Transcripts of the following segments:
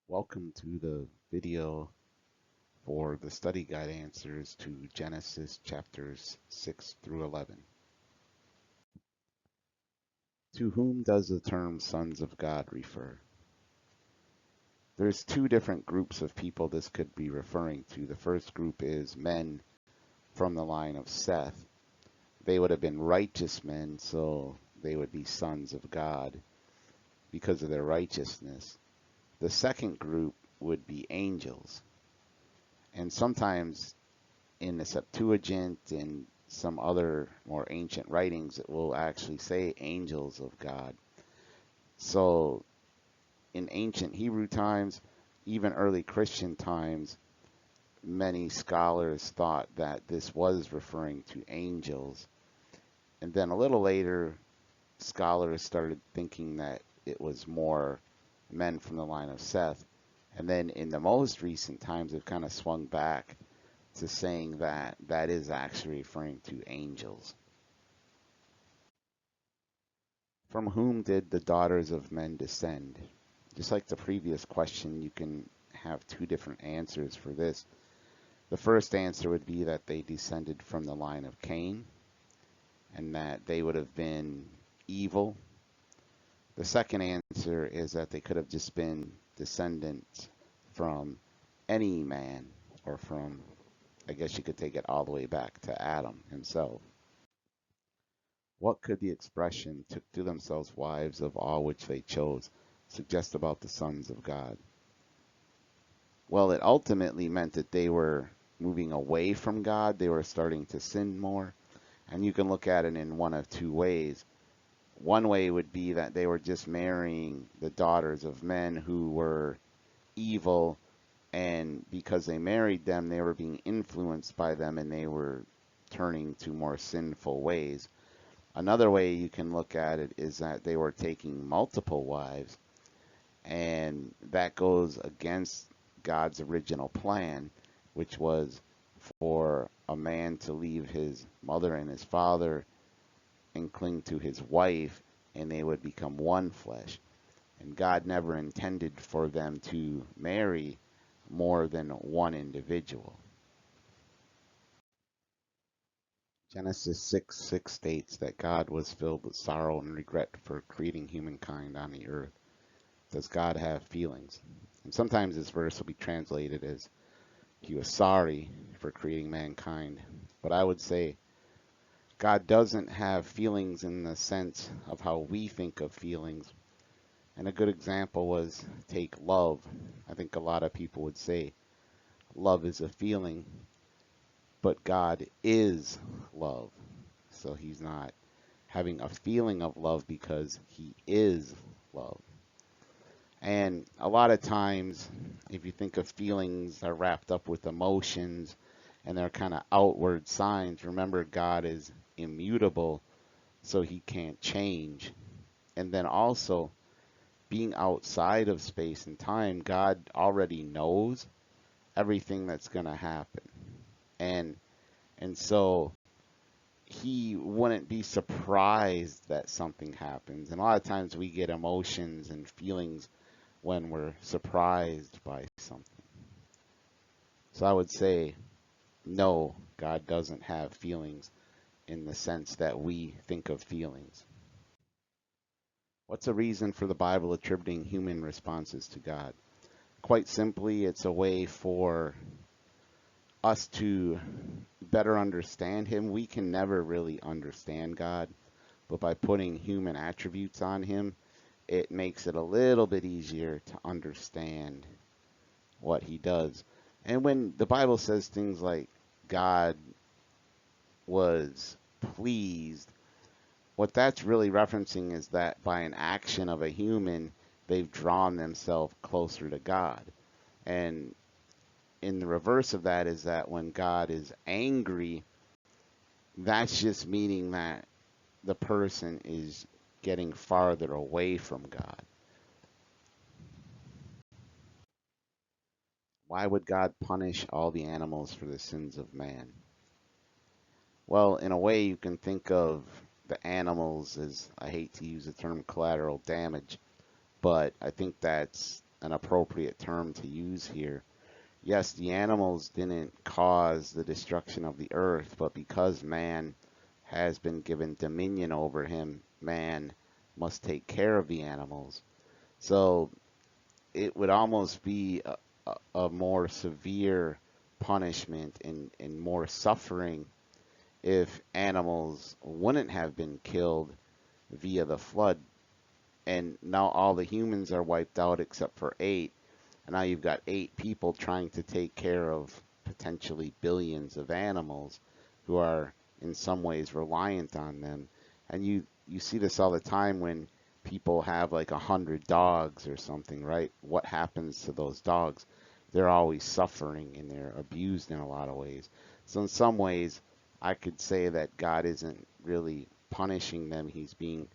Welcome to the video for the study guide answers to Genesis chapters 6 through 11. To whom does the term sons of God refer? There's two different groups of people this could be referring to. The first group is men from the line of Seth. They would have been righteous men, so they would be sons of God because of their righteousness. The second group would be angels. And sometimes in the Septuagint and some other more ancient writings, it will actually say angels of God. So in ancient Hebrew times, even early Christian times, many scholars thought that this was referring to angels. And then a little later, scholars started thinking that it was more men from the line of Seth. And then in the most recent times, they've kind of swung back to saying that that is actually referring to angels. From whom did the daughters of men descend? Just like the previous question, you can have two different answers for this. The first answer would be that they descended from the line of Cain and that they would have been evil. The second answer is that they could have just been descendants from any man, or from, I guess you could take it all the way back to Adam himself. What could the expression took to themselves wives of all which they chose suggest about the sons of God? Well, it ultimately meant that they were moving away from God. They were starting to sin more. And you can look at it in one of two ways. One way would be that they were just marrying the daughters of men who were evil, and because they married them, they were being influenced by them and they were turning to more sinful ways. Another way you can look at it is that they were taking multiple wives, and that goes against God's original plan, which was for a man to leave his mother and his father and cling to his wife, and they would become one flesh. And God never intended for them to marry more than one individual. Genesis 6:6 states that God was filled with sorrow and regret for creating humankind on the earth. Does God have feelings? And sometimes this verse will be translated as he was sorry for creating mankind. But I would say God doesn't have feelings in the sense of how we think of feelings. And a good example was take love. I think a lot of people would say love is a feeling, but God is love. So he's not having a feeling of love because he is love. And a lot of times, if you think of feelings are wrapped up with emotions and they're kind of outward signs, remember God is immutable, so he can't change. And then also, being outside of space and time, God already knows everything that's going to happen. And so he wouldn't be surprised that something happens. And a lot of times we get emotions and feelings when we're surprised by something. So I would say, no, God doesn't have feelings in the sense that we think of feelings. What's a reason for the Bible attributing human responses to God? Quite simply, it's a way for us to better understand him. We can never really understand God, but by putting human attributes on him, it makes it a little bit easier to understand what he does. And when the Bible says things like God was pleased, what that's really referencing is that by an action of a human, they've drawn themselves closer to God. And in the reverse of that is that when God is angry, that's just meaning that the person is getting farther away from God. Why would God punish all the animals for the sins of man? Well, in a way, you can think of the animals as, I hate to use the term collateral damage, but I think that's an appropriate term to use here. Yes, the animals didn't cause the destruction of the earth, but because man has been given dominion over him, man must take care of the animals. So it would almost be a more severe punishment and more suffering if animals wouldn't have been killed via the flood. And now all the humans are wiped out except for eight. And now you've got eight people trying to take care of potentially billions of animals who are in some ways reliant on them. And you see this all the time when people have like 100 dogs or something, right? What happens to those dogs? They're always suffering and they're abused in a lot of ways. So in some ways, I could say that God isn't really punishing them. He's being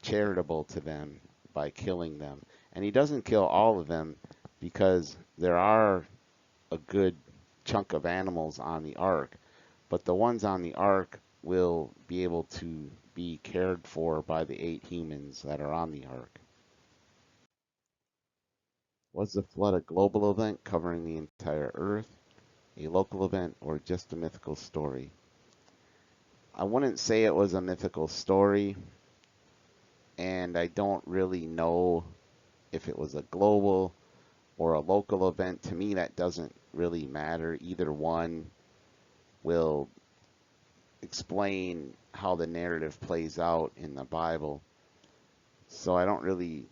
charitable to them by killing them. And he doesn't kill all of them because there are a good chunk of animals on the ark, but the ones on the ark will be able to be cared for by the eight humans that are on the ark. Was the flood a global event covering the entire earth, a local event, or just a mythical story? I wouldn't say it was a mythical story, and I don't really know if it was a global or a local event. To me, that doesn't really matter. Either one will explain how the narrative plays out in the Bible. So I don't really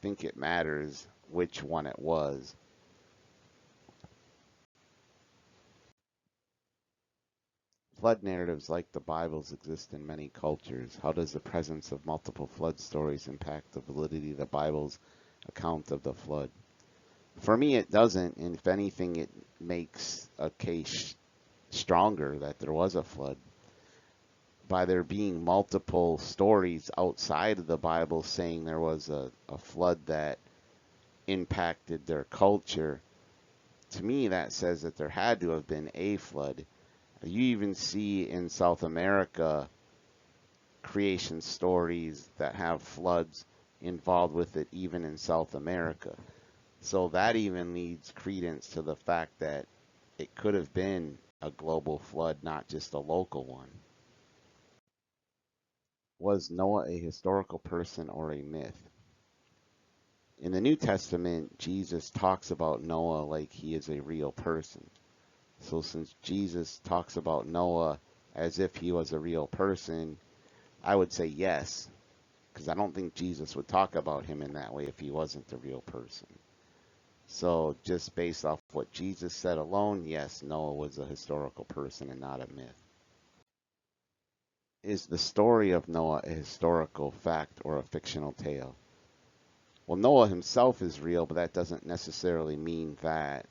think it matters which one it was. Flood narratives like the Bible's exist in many cultures. How does the presence of multiple flood stories impact the validity of the Bible's account of the flood? For me, it doesn't, and if anything, it makes a case stronger that there was a flood. By there being multiple stories outside of the Bible saying there was a flood that impacted their culture, to me that says that there had to have been a flood. You even see in South America creation stories that have floods involved with it, even in South America. So that even leads credence to the fact that it could have been a global flood, not just a local one. Was Noah a historical person or a myth? In the New Testament, Jesus talks about Noah like he is a real person. So since Jesus talks about Noah as if he was a real person, I would say yes, because I don't think Jesus would talk about him in that way if he wasn't a real person. So just based off what Jesus said alone, yes, Noah was a historical person and not a myth. Is the story of Noah a historical fact or a fictional tale? Well, Noah himself is real, but that doesn't necessarily mean that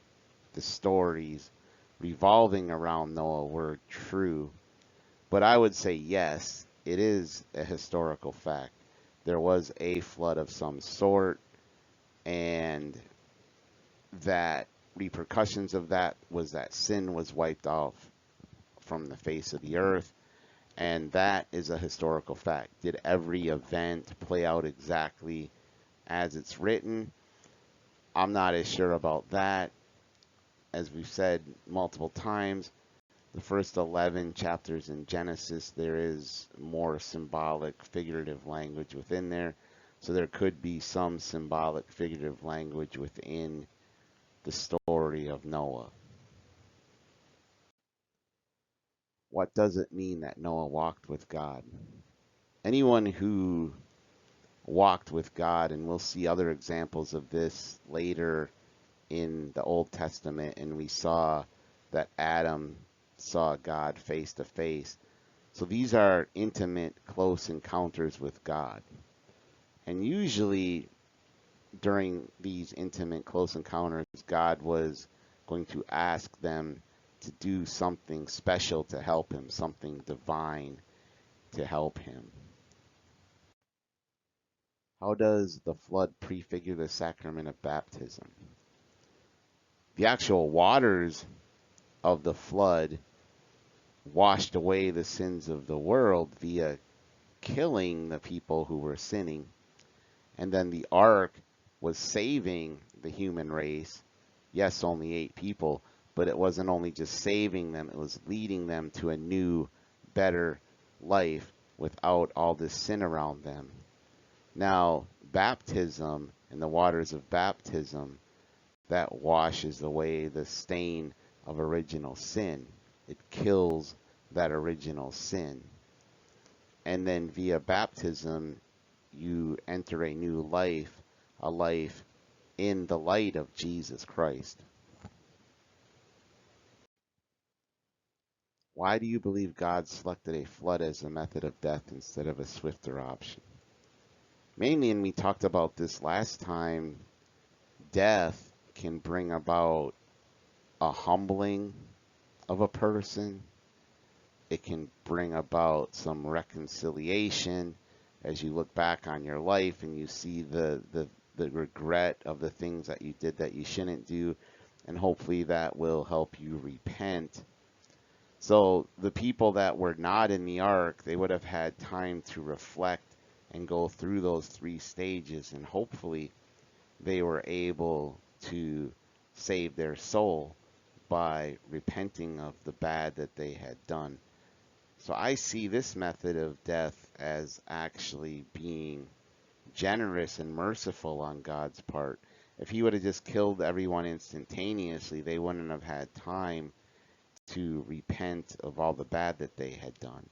the stories revolving around Noah were true. But I would say yes, it is a historical fact. There was a flood of some sort, and that repercussions of that was that sin was wiped off from the face of the earth, and that is a historical fact. Did every event play out exactly as it's written? I'm not as sure about that. As we've said multiple times, the first 11 chapters in Genesis, there is more symbolic, figurative language within there. So there could be some symbolic, figurative language within the story of Noah. What does it mean that Noah walked with God? Anyone who walked with God, and we'll see other examples of this later in the Old Testament, and we saw that Adam saw God face to face. So these are intimate, close encounters with God. And usually during these intimate, close encounters, God was going to ask them to do something special to help him, something divine to help him. How does the flood prefigure the sacrament of baptism? The actual waters of the flood washed away the sins of the world via killing the people who were sinning. And then the ark was saving the human race. Yes, only 8 people, but it wasn't only just saving them, it was leading them to a new, better life without all this sin around them. Now, baptism and the waters of baptism, that washes away the stain of original sin. It kills that original sin. And then via baptism, you enter a new life, a life in the light of Jesus Christ. Why do you believe God selected a flood as a method of death instead of a swifter option? Mainly, and we talked about this last time, death can bring about a humbling of a person. It can bring about some reconciliation as you look back on your life and you see the regret of the things that you did that you shouldn't do, and hopefully that will help you repent. So the people that were not in the ark, they would have had time to reflect and go through those 3 stages, and hopefully they were able to save their soul by repenting of the bad that they had done. So I see this method of death as actually being generous and merciful on God's part. If he would have just killed everyone instantaneously, they wouldn't have had time to repent of all the bad that they had done.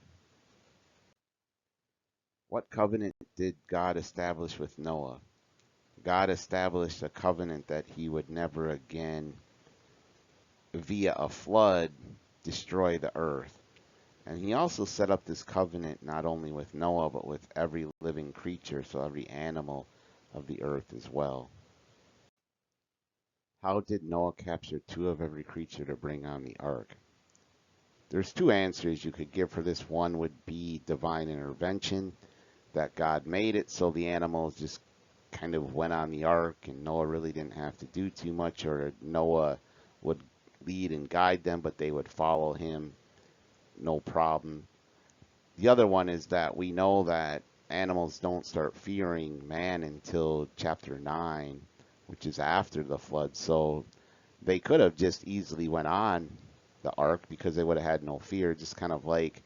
What covenant did God establish with Noah? God established a covenant that he would never again, via a flood, destroy the earth. And he also set up this covenant not only with Noah, but with every living creature, so every animal of the earth as well. How did Noah capture 2 of every creature to bring on the ark? There's 2 answers you could give for this. One would be divine intervention, that God made it so the animals just kind of went on the ark and Noah really didn't have to do too much, or Noah would lead and guide them, but they would follow him, no problem. The other one is that we know that animals don't start fearing man until chapter 9, which is after the flood. So they could have just easily went on the ark because they would have had no fear, just kind of like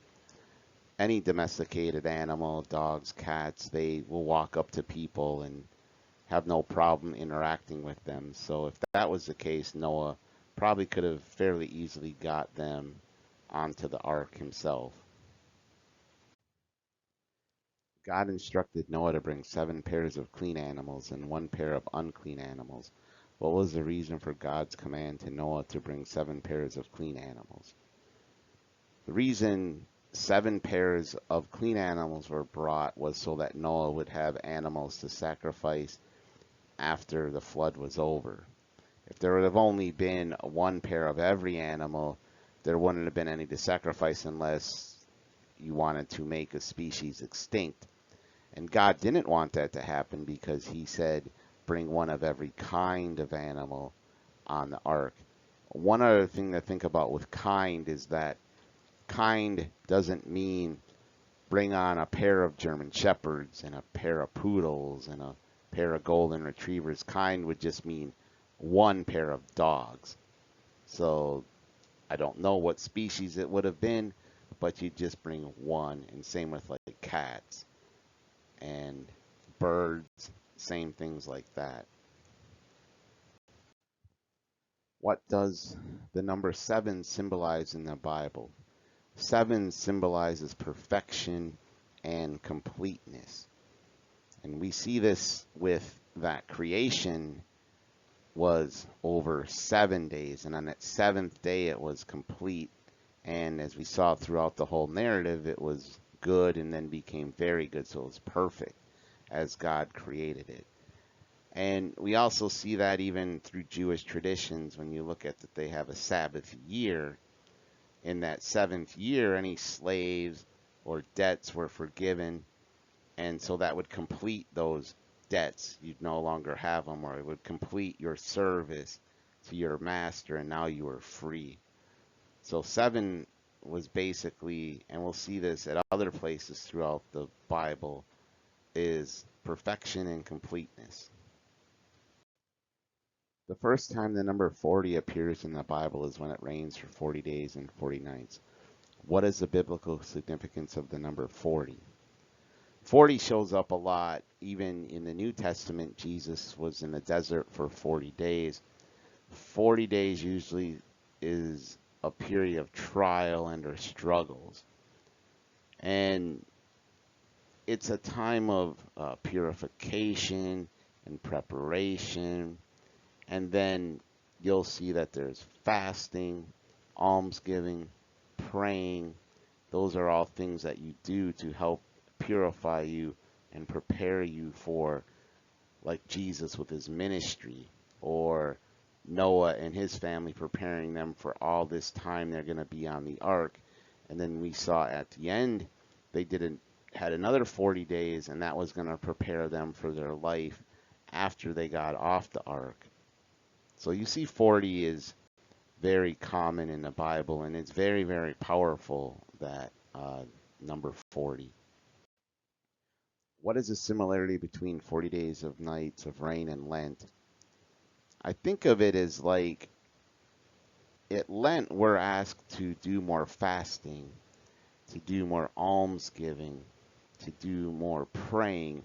any domesticated animal, dogs, cats, they will walk up to people and have no problem interacting with them. So if that was the case, Noah probably could have fairly easily got them onto the ark himself. God instructed Noah to bring 7 pairs of clean animals and 1 pair of unclean animals. What was the reason for God's command to Noah to bring 7 pairs of clean animals? The reason 7 pairs of clean animals were brought was so that Noah would have animals to sacrifice after the flood was over. If there would have only been 1 pair of every animal, there wouldn't have been any to sacrifice unless you wanted to make a species extinct. And God didn't want that to happen because he said, bring 1 of every kind of animal on the ark. One other thing to think about with kind is that kind doesn't mean bring on a pair of German Shepherds and a pair of poodles and a pair of golden retrievers. Kind would just mean 1 pair of dogs. So I don't know what species it would have been, but you just bring 1. And same with like cats and birds, same things like that. What does the number 7 symbolize in the Bible? 7 symbolizes perfection and completeness. And we see this with that creation was over 7 days, and on that 7th day it was complete. And as we saw throughout the whole narrative, it was good and then became very good, so it was perfect as God created it. And we also see that even through Jewish traditions, when you look at that they have a Sabbath year. In that 7th year, any slaves or debts were forgiven, and so that would complete those debts. You'd no longer have them, or it would complete your service to your master, and now you were free. So 7 was basically, and we'll see this at other places throughout the Bible, is perfection and completeness. The first time the number 40 appears in the Bible is when it rains for 40 days and 40 nights. What is the biblical significance of the number 40? 40 shows up a lot. Even in the New Testament, Jesus was in the desert for 40 days. 40 days usually is a period of trial and or struggles. And it's a time of purification and preparation. And then you'll see that there's fasting, almsgiving, praying. Those are all things that you do to help purify you and prepare you for, like Jesus with his ministry, or Noah and his family preparing them for all this time they're going to be on the ark. And then we saw at the end they had another 40 days, and that was going to prepare them for their life after they got off the ark. So you see 40 is very common in the Bible, and it's very, very powerful, that number 40. What is the similarity between 40 days of nights of rain and Lent? I think of it as like at Lent we're asked to do more fasting, to do more almsgiving, to do more praying.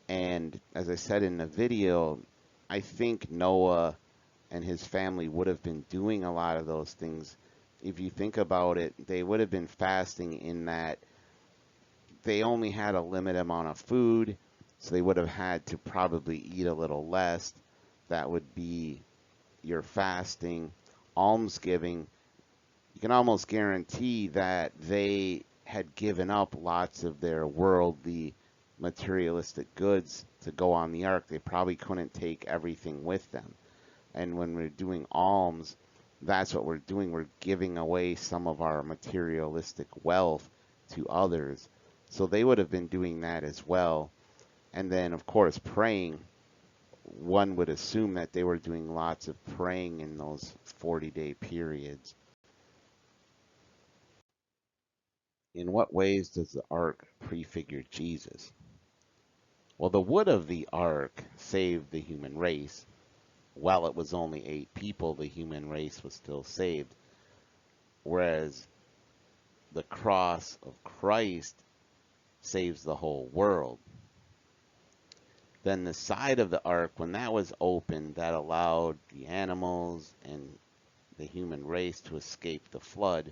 And as I said in the video, I think Noah and his family would have been doing a lot of those things. If you think about it, they would have been fasting in that they only had a limited amount of food, so they would have had to probably eat a little less. That would be your fasting. Almsgiving, you can almost guarantee that they had given up lots of their worldly materialistic goods to go on the ark. They probably couldn't take everything with them. And when we're doing alms, that's what we're doing. We're giving away some of our materialistic wealth to others. So they would have been doing that as well. And then, of course, praying. One would assume that they were doing lots of praying in those 40-day periods. In what ways does the ark prefigure Jesus? Well, the wood of the ark saved the human race. While it was only 8 people, the human race was still saved. Whereas the cross of Christ saves the whole world. Then the side of the ark, when that was opened, that allowed the animals and the human race to escape the flood.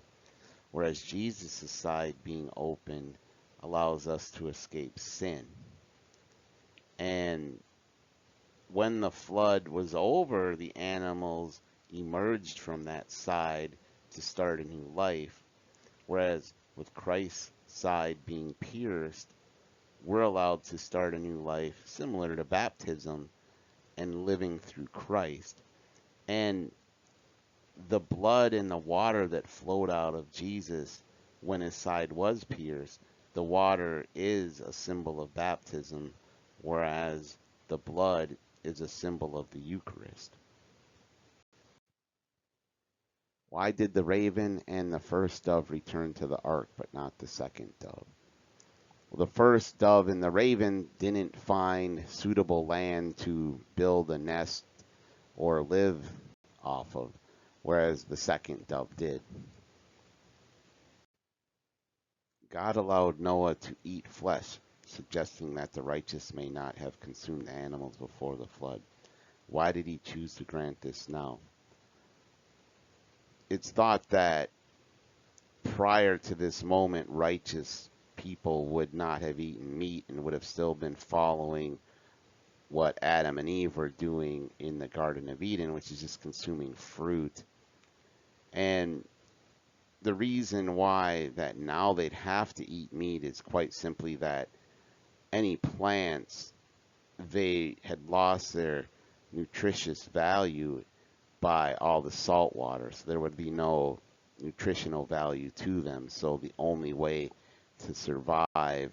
Whereas Jesus' side being opened allows us to escape sin. And when the flood was over, the animals emerged from that side to start a new life. Whereas with Christ's side being pierced, we're allowed to start a new life similar to baptism and living through Christ. And the blood and the water that flowed out of Jesus when his side was pierced, the water is a symbol of baptism, whereas the blood is a symbol of the Eucharist. Why did the raven and the first dove return to the ark, but not the second dove? Well, the first dove and the raven didn't find suitable land to build a nest or live off of, whereas the second dove did. God allowed Noah to eat flesh, suggesting that the righteous may not have consumed animals before the flood. Why did he choose to grant this now? It's thought that prior to this moment, righteous people would not have eaten meat and would have still been following what Adam and Eve were doing in the Garden of Eden, which is just consuming fruit. And the reason why that now they'd have to eat meat is quite simply that any plants, they had lost their nutritious value by all the salt water, so there would be no nutritional value to them. So the only way to survive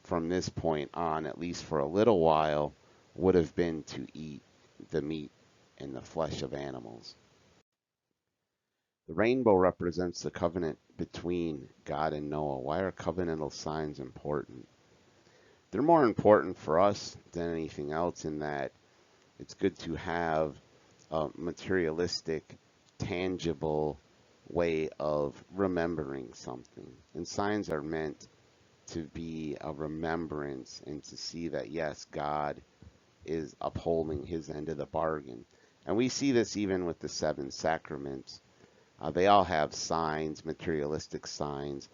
from this point on, at least for a little while, would have been to eat the meat and the flesh of animals. The rainbow represents the covenant between God and Noah. Why are covenantal signs important? They're more important for us than anything else in that it's good to have a materialistic, tangible way of remembering something. And signs are meant to be a remembrance and to see that, yes, God is upholding his end of the bargain. And we see this even with the seven sacraments. They all have signs, materialistic signs.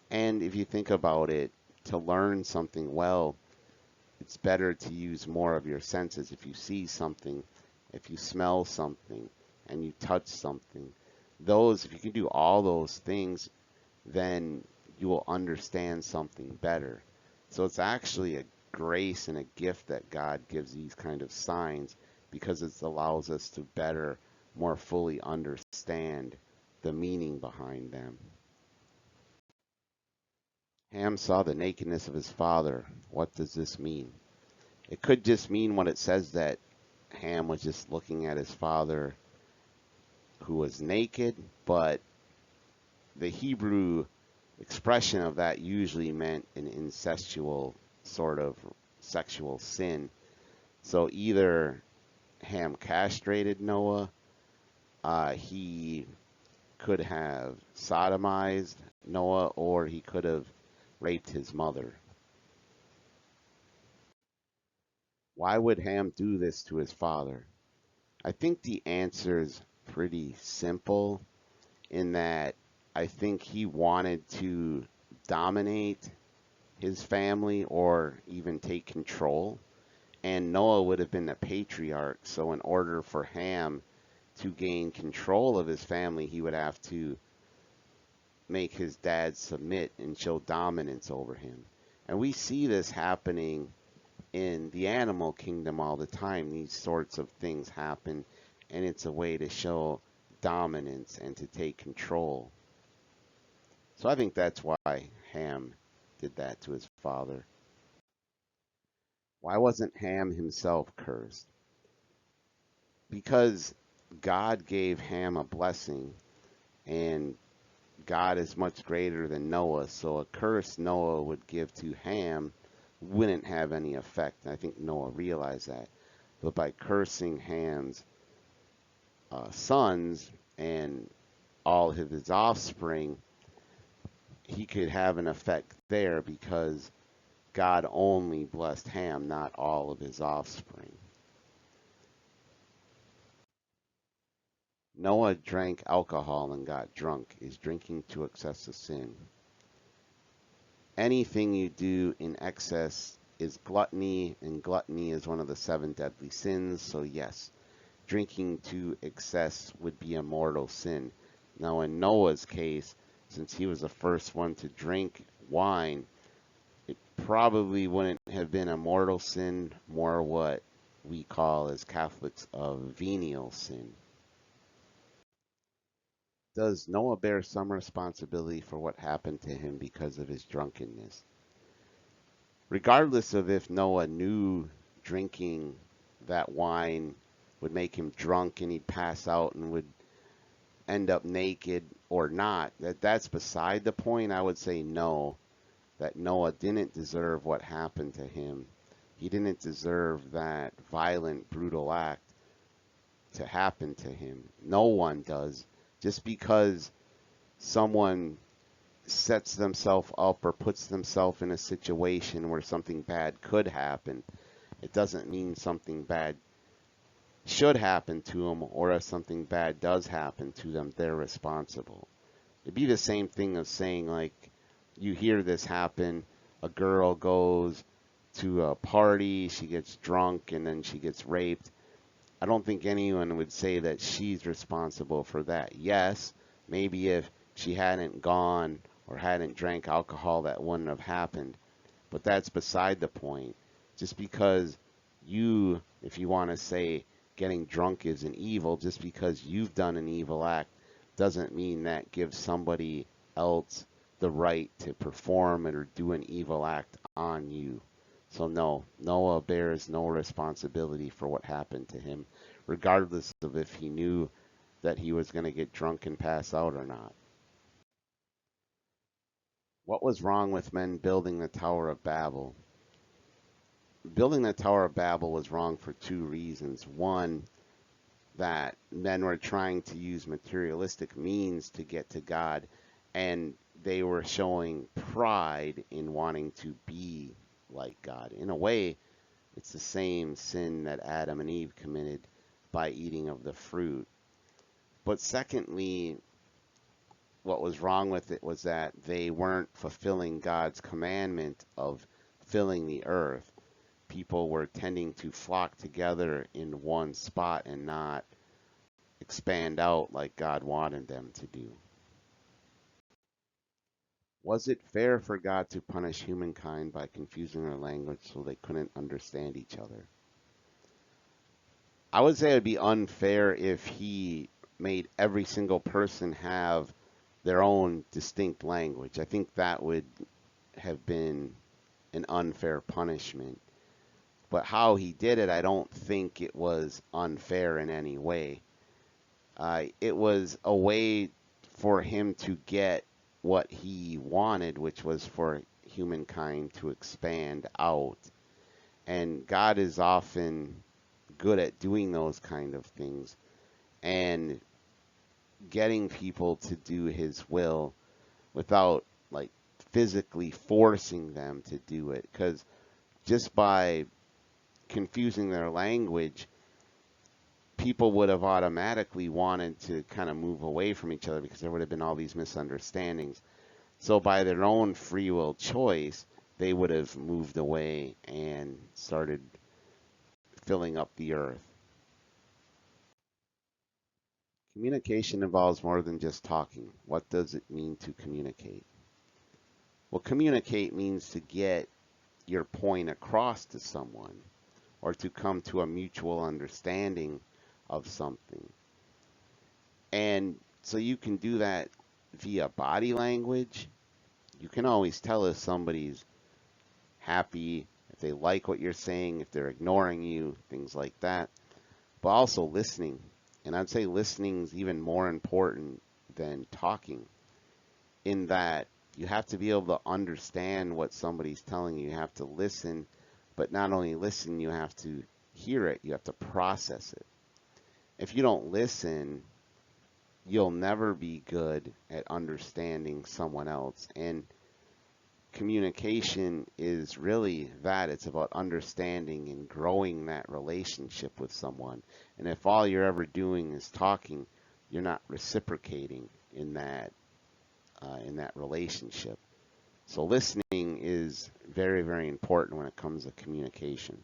And if you think about it, to learn something well, it's better to use more of your senses. If you see something, if you smell something, and you touch something, if you can do all those things, then you will understand something better. So it's actually a grace and a gift that God gives these kind of signs because it allows us to better, more fully understand the meaning behind them. Ham saw the nakedness of his father. What does this mean? It could just mean what it says, that Ham was just looking at his father who was naked, but the Hebrew expression of that usually meant an incestual sort of sexual sin. So either Ham castrated Noah, he could have sodomized Noah, or he could have raped his mother. Why would Ham do this to his father? I think the answer is pretty simple in that I think he wanted to dominate his family or even take control. And Noah would have been the patriarch. So in order for Ham to gain control of his family, he would have to make his dad submit and show dominance over him. And we see this happening in the animal kingdom all the time. These sorts of things happen, and it's a way to show dominance and to take control. So I think that's why Ham did that to his father. Why wasn't Ham himself cursed? Because God gave Ham a blessing, and God is much greater than Noah, so a curse Noah would give to Ham wouldn't have any effect. And I think Noah realized that. But by cursing Ham's sons and all of his offspring, he could have an effect there because God only blessed Ham, not all of his offspring. Noah drank alcohol and got drunk. Is drinking to excess a sin? Anything you do in excess is gluttony, and gluttony is one of the seven deadly sins. So yes, drinking to excess would be a mortal sin. Now in Noah's case, since he was the first one to drink wine, it probably wouldn't have been a mortal sin, more what we call as Catholics a venial sin. Does Noah bear some responsibility for what happened to him because of his drunkenness? Regardless of if Noah knew drinking that wine would make him drunk and he'd pass out and would end up naked or not, that's beside the point. I would say no, that Noah didn't deserve what happened to him. He didn't deserve that violent, brutal act to happen to him. No one does. Just because someone sets themselves up or puts themselves in a situation where something bad could happen, it doesn't mean something bad should happen to them, or if something bad does happen to them, they're responsible. It'd be the same thing of saying, like, you hear this happen, a girl goes to a party, she gets drunk, and then she gets raped. I don't think anyone would say that she's responsible for that. Yes, maybe if she hadn't gone or hadn't drank alcohol, that wouldn't have happened. But that's beside the point. Just because you, if you want to say getting drunk is an evil, just because you've done an evil act doesn't mean that gives somebody else the right to perform it or do an evil act on you. So no, Noah bears no responsibility for what happened to him, regardless of if he knew that he was going to get drunk and pass out or not. What was wrong with men building the Tower of Babel? Building the Tower of Babel was wrong for two reasons. One, that men were trying to use materialistic means to get to God, and they were showing pride in wanting to be like God. In a way, it's the same sin that Adam and Eve committed by eating of the fruit. But secondly, what was wrong with it was that they weren't fulfilling God's commandment of filling the earth. People were tending to flock together in one spot and not expand out like God wanted them to do. Was it fair for God to punish humankind by confusing their language so they couldn't understand each other? I would say it would be unfair if he made every single person have their own distinct language. I think that would have been an unfair punishment. But how he did it, I don't think it was unfair in any way. It was a way for him to get what he wanted, which was for humankind to expand out. And God is often good at doing those kind of things and getting people to do his will without like physically forcing them to do it. Because just by confusing their language, people would have automatically wanted to kind of move away from each other because there would have been all these misunderstandings. So by their own free will choice, they would have moved away and started filling up the earth. Communication involves more than just talking. What does it mean to communicate? Well, communicate means to get your point across to someone or to come to a mutual understanding of something. And so you can do that via body language. You can always tell if somebody's happy, if they like what you're saying, if they're ignoring you, things like that. But also listening. And I'd say listening is even more important than talking, in that you have to be able to understand what somebody's telling you. You have to listen, but not only listen, you have to hear it, you have to process it. If you don't listen, you'll never be good at understanding someone else. And communication is really that. It's about understanding and growing that relationship with someone. And if all you're ever doing is talking, you're not reciprocating in that relationship. So listening is very, very important when it comes to communication.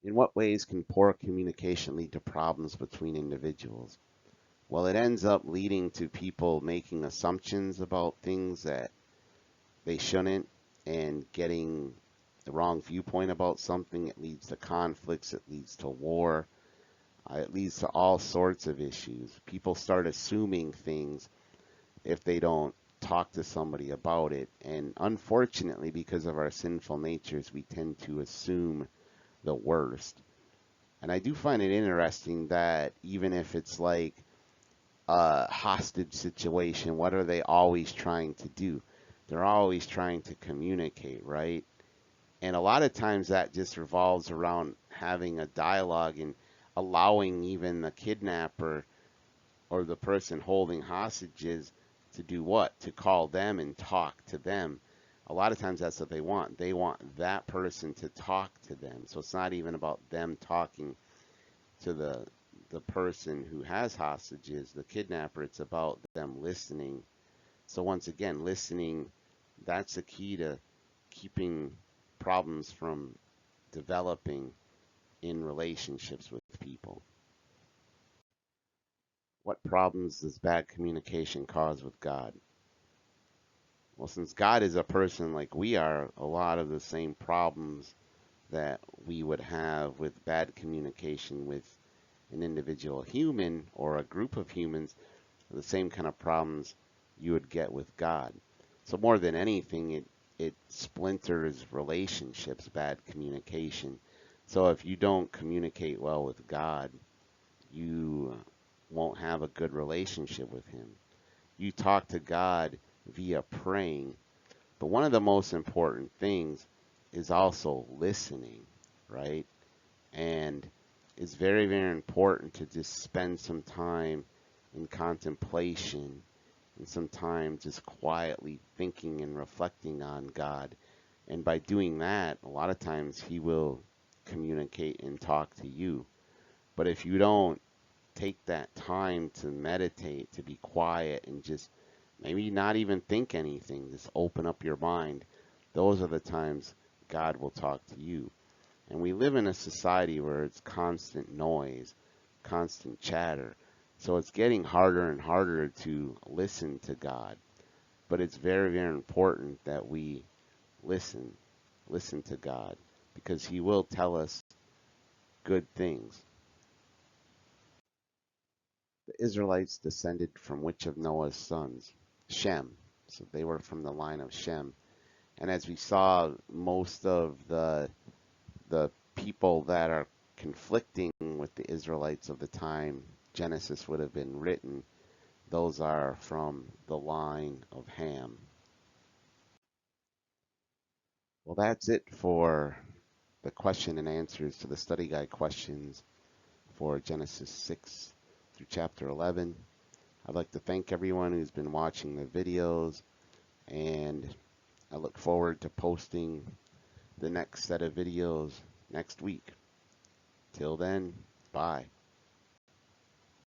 In what ways can poor communication lead to problems between individuals? Well, it ends up leading to people making assumptions about things that they shouldn't, and getting the wrong viewpoint about something. It leads to conflicts, it leads to war, it leads to all sorts of issues. People start assuming things if they don't talk to somebody about it. And unfortunately, because of our sinful natures, we tend to assume the worst. And I do find it interesting that even if it's like a hostage situation, what are they always trying to do? They're always trying to communicate, right? And a lot of times that just revolves around having a dialogue and allowing even the kidnapper or the person holding hostages to do what? To call them and talk to them. A lot of times that's what they want. They want that person to talk to them. So it's not even about them talking to the person who has hostages, the kidnapper. It's about them listening. So once again, listening, that's the key to keeping problems from developing in relationships with people. What problems does bad communication cause with God? Well, since God is a person like we are, a lot of the same problems that we would have with bad communication with an individual human or a group of humans are the same kind of problems you would get with God. So more than anything, it splinters relationships, bad communication. So if you don't communicate well with God, you won't have a good relationship with him. You talk to God via praying, but one of the most important things is also listening, right? And it's very, very important to just spend some time in contemplation and some time just quietly thinking and reflecting on God. And by doing that, a lot of times He will communicate and talk to you. But if you don't take that time to meditate, to be quiet, and just maybe not even think anything, just open up your mind, those are the times God will talk to you. And we live in a society where it's constant noise, constant chatter. So it's getting harder and harder to listen to God. But it's very, very important that we listen, listen to God, because He will tell us good things. The Israelites descended from which of Noah's sons? Shem. So they were from the line of Shem. And as we saw, most of the people that are conflicting with the Israelites of the time Genesis would have been written, those are from the line of Ham. Well, that's it for the question and answers to the study guide questions for Genesis 6 through chapter 11. I'd like to thank everyone who's been watching the videos, and I look forward to posting the next set of videos next week. Till then, bye.